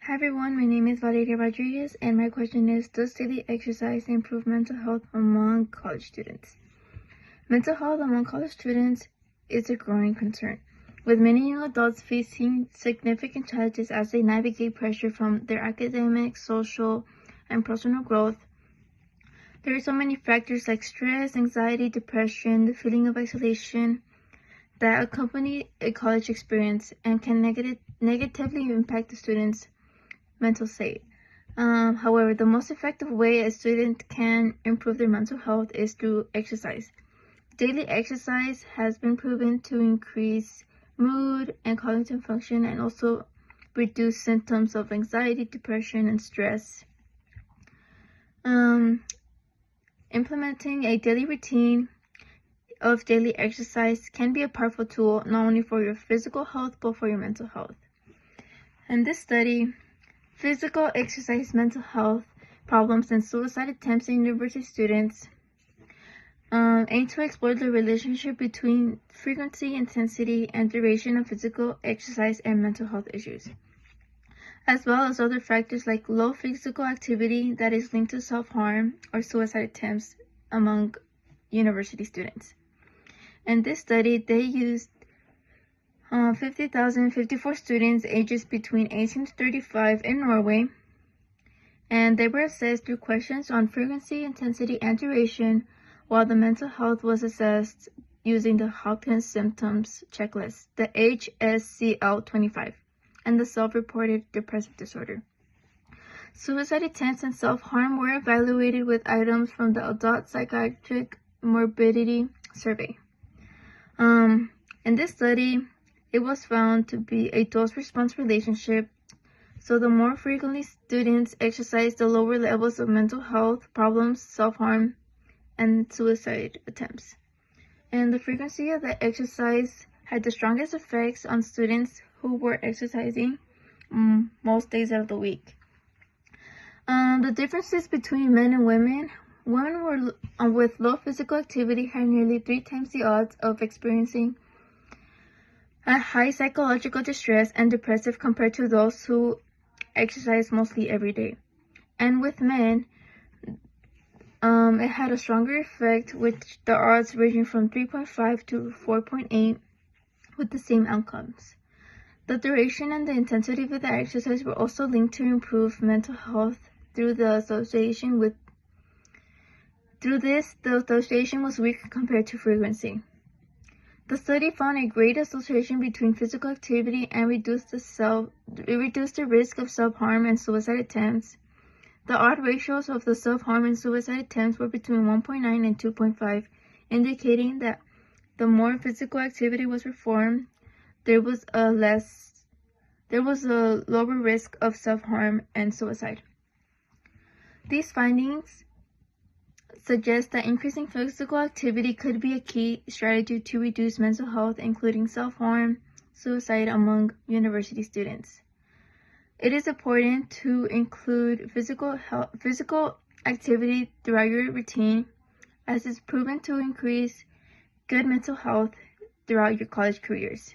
Hi everyone, my name is Valeria Rodriguez, and my question is, does daily exercise improve mental health among college students? Mental health among college students is a growing concern, with many young adults facing significant challenges as they navigate pressure from their academic, social, and personal growth. There are so many factors like stress, anxiety, depression, the feeling of isolation that accompany a college experience and can negatively impact the students' mental state. However, the most effective way a student can improve their mental health is through exercise. Daily exercise has been proven to increase mood and cognitive function and also reduce symptoms of anxiety, depression, and stress. Implementing a daily routine of daily exercise can be a powerful tool not only for your physical health but for your mental health. In this study, physical exercise mental health problems and suicide attempts in university students aim to explore the relationship between frequency, intensity, and duration of physical exercise and mental health issues, as well as other factors like low physical activity that is linked to self-harm or suicide attempts among university students. In this study, they used 50,054 students ages between 18 to 35 in Norway, and they were assessed through questions on frequency, intensity, and duration, while the mental health was assessed using the Hopkins Symptoms Checklist, the HSCL-25, and the Self-Reported Depressive Disorder. Suicide attempts and self-harm were evaluated with items from the Adult Psychiatric Morbidity Survey. In this study, it was found to be a dose-response relationship, so the more frequently students exercise, the lower levels of mental health problems, self-harm, and suicide attempts. And the frequency of the exercise had the strongest effects on students who were exercising most days of the week. The differences between men and women. Women were with low physical activity had nearly 3 times the odds of experiencing a high psychological distress and depressive compared to those who exercise mostly every day. And with men, it had a stronger effect, with the odds ranging from 3.5 to 4.8 with the same outcomes. The duration and the intensity of the exercise were also linked to improve mental health through the association with the association was weak compared to frequency. The study found a great association between physical activity and reduced the risk of self-harm and suicide attempts. The odd ratios of the self-harm and suicide attempts were between 1.9 and 2.5, indicating that the more physical activity was performed, there was a lower risk of self-harm and suicide. These findings suggest that increasing physical activity could be a key strategy to reduce mental health, including self-harm, suicide among university students. It is important to include physical activity throughout your routine, as it's proven to increase good mental health throughout your college careers.